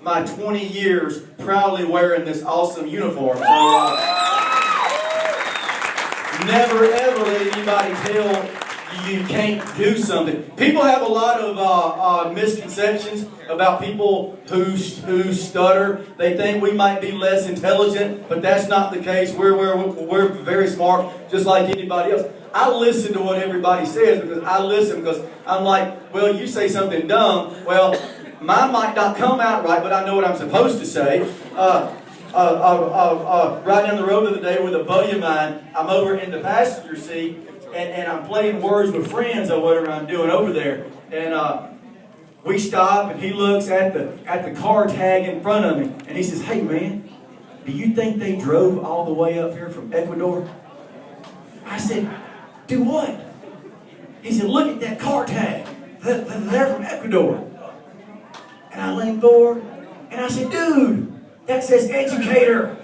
my 20 years proudly wearing this awesome uniform. So, never ever let anybody tell you can't do something. People have a lot of misconceptions about people who stutter. They think we might be less intelligent, but that's not the case. We're very smart, just like anybody else. I listen to what everybody says because I'm like, well, you say something dumb. Well, mine might not come out right, but I know what I'm supposed to say. Right down the road the other day with a buddy of mine, I'm over in the passenger seat, and I'm playing words with friends or whatever I'm doing over there. And we stop, and he looks at the car tag in front of me, and he says, "Hey man, do you think they drove all the way up here from Ecuador?" I said, "Do what?" He said, "Look at that car tag. They're from Ecuador." And I leaned forward, and I said, "Dude, that says educator."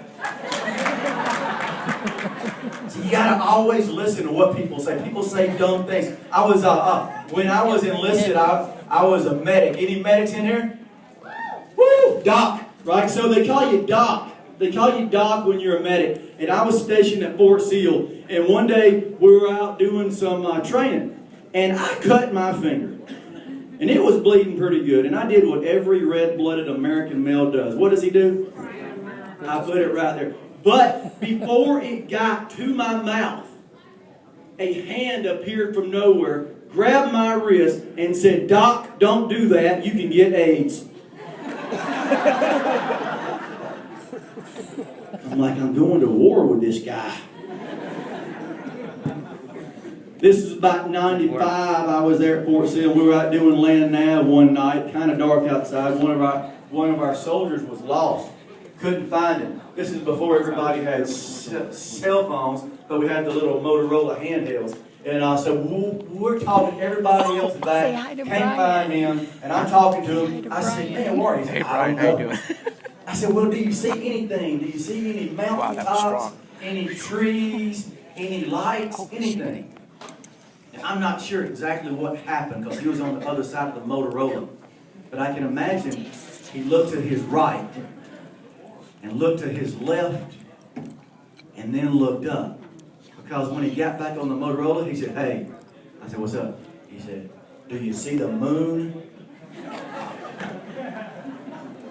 So you gotta always listen to what people say. People say dumb things. When I was enlisted, I was a medic. Any medics in here? Woo! Doc, right? So they call you Doc. They call you Doc when you're a medic. And I was stationed at Fort Sill. And one day we were out doing some training, and I cut my finger. And it was bleeding pretty good. And I did what every red-blooded American male does. What does he do? I put it right there. But before it got to my mouth, a hand appeared from nowhere, grabbed my wrist, and said, "Doc, don't do that. You can get AIDS." I'm like, I'm going to war with this guy. This is about 95. I was there at Fort Sill. We were out doing land nav one night, kind of dark outside. One of our soldiers was lost. Couldn't find him. This is before everybody had cell phones, but we had the little Motorola handhelds. And so we're talking to everybody else back. Can't find him. And I'm talking to him. I said, "Man, where is he?" "I don't know." I said, "Well, do you see anything? Do you see any mountain tops, any trees, any lights, anything?" And I'm not sure exactly what happened because he was on the other side of the Motorola. But I can imagine he looked to his right and looked to his left and then looked up. Because when he got back on the Motorola, he said, "Hey." I said, "What's up?" He said, "Do you see the moon?"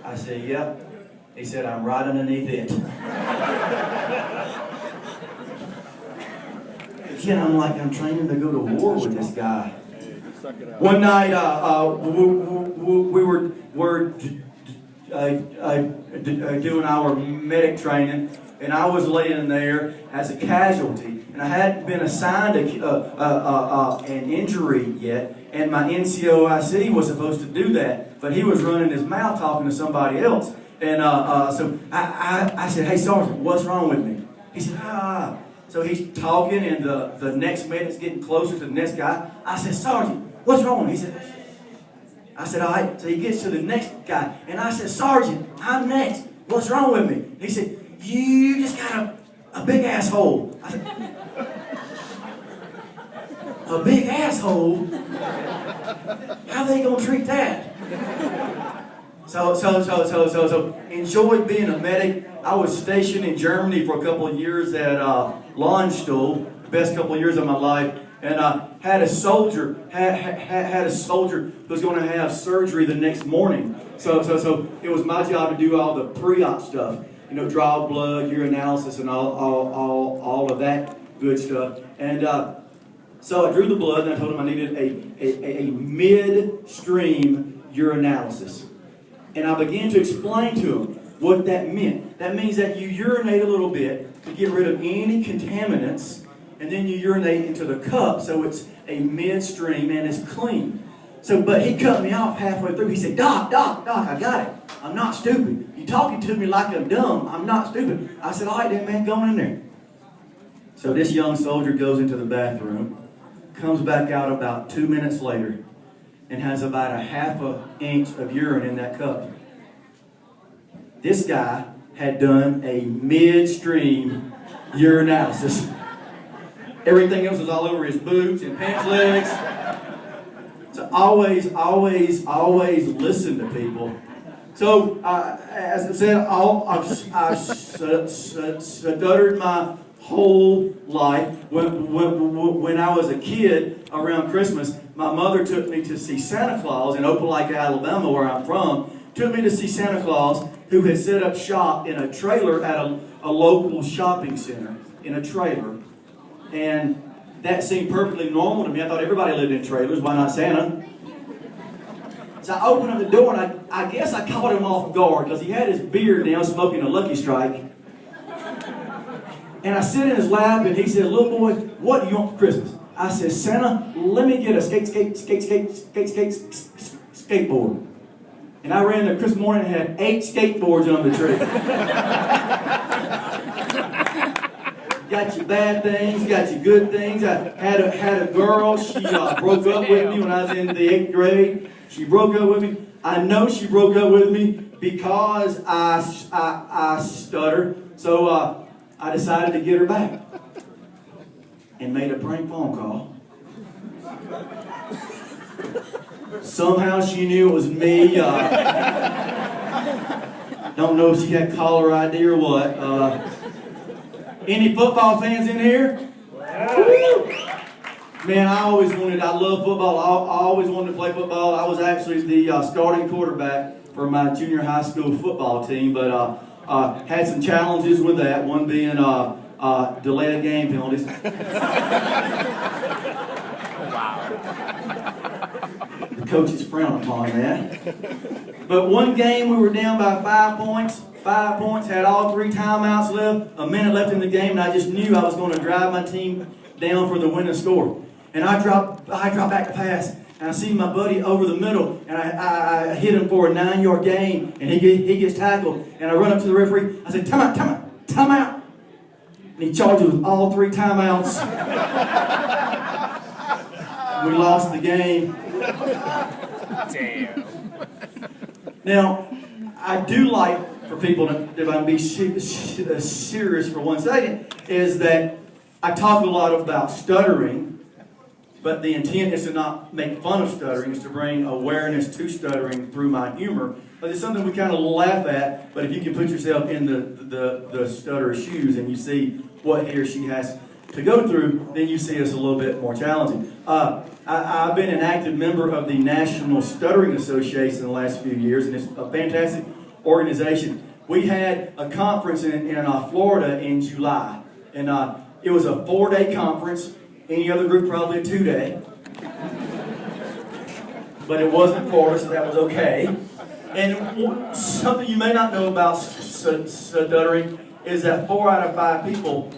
I said, "Yep." He said, "I'm right underneath it." Again, I'm like, I'm training to go to war with this guy. One night, we were doing our medic training, and I was laying there as a casualty, and I hadn't been assigned an injury yet, and my NCOIC was supposed to do that, but he was running his mouth talking to somebody else. And so I said, "Hey, Sergeant, what's wrong with me?" He said, "Ah." So he's talking, and the next medic's getting closer to the next guy. I said, "Sergeant, what's wrong with me?" He said, I said, "All right." So he gets to the next guy, and I said, "Sergeant, I'm next. What's wrong with me?" He said, "You just got a big asshole." I said, "A big asshole? How they gonna treat that?" So enjoyed being a medic. I was stationed in Germany for a couple of years at Landstuhl, the best couple of years of my life, and had a soldier who was going to have surgery the next morning. So it was my job to do all the pre-op stuff, draw blood, urinalysis, and all of that good stuff. And so I drew the blood, and I told him I needed a midstream urinalysis. And I began to explain to him what that meant. That means that you urinate a little bit to get rid of any contaminants, and then you urinate into the cup so it's a midstream and it's clean. But he cut me off halfway through. He said, Doc, I got it. I'm not stupid. You're talking to me like I'm dumb. I'm not stupid." I said, "All right then, man, go in there." So this young soldier goes into the bathroom, comes back out about 2 minutes later, and has about a half an inch of urine in that cup. This guy had done a midstream urinalysis. Everything else was all over his boots and pants legs. So always listen to people So, as I said, I've stuttered my whole life. When I was a kid, around Christmas, my mother took me to see Santa Claus in Opelika, Alabama, where I'm from. Took me to see Santa Claus, who had set up shop in a trailer at a local shopping center, in a trailer. And that seemed perfectly normal to me. I thought everybody lived in trailers. Why not Santa? So I opened up the door, and I guess I caught him off guard because he had his beard down smoking a Lucky Strike. And I sit in his lap, and he said, "Little boy, what do you want for Christmas?" I said, "Santa, let me get a skateboard." And I ran there Christmas morning and had 8 skateboards under the tree. Got your bad things, got your good things. I had a girl, she broke up with me when I was in the 8th grade. She broke up with me. I know she broke up with me because I stuttered. So I decided to get her back and made a prank phone call. Somehow she knew it was me. Don't know if she had caller ID or what. Any football fans in here? Woo! Man, I love football. I always wanted to play football. I was actually the starting quarterback for my junior high school football team, but had some challenges with that, one being delayed game penalties. The coaches frown upon that. But one game we were down by 5 points. 5 points, had all 3 timeouts left, a minute left in the game, and I just knew I was going to drive my team down for the winning score. And I drop back to pass, and I see my buddy over the middle, and I hit him for a 9-yard gain, and he gets tackled, and I run up to the referee. I said, "Time out, time out, time out!" And he charges with all 3 timeouts. We lost the game. Damn. Now, I do like for people to, if I can be serious for 1 second, is that I talk a lot about stuttering, but the intent is to not make fun of stuttering, is to bring awareness to stuttering through my humor. But it's something we kind of laugh at, but if you can put yourself in the stutterer's shoes and you see what he or she has to go through, then you see it's a little bit more challenging. I've been an active member of the National Stuttering Association in the last few years, and it's a fantastic organization. We had a conference in Florida in July, and it was a 4-day conference. Any other group probably a 2-day, but it wasn't Florida, so that was okay. And something you may not know about stuttering is that 4 out of 5 people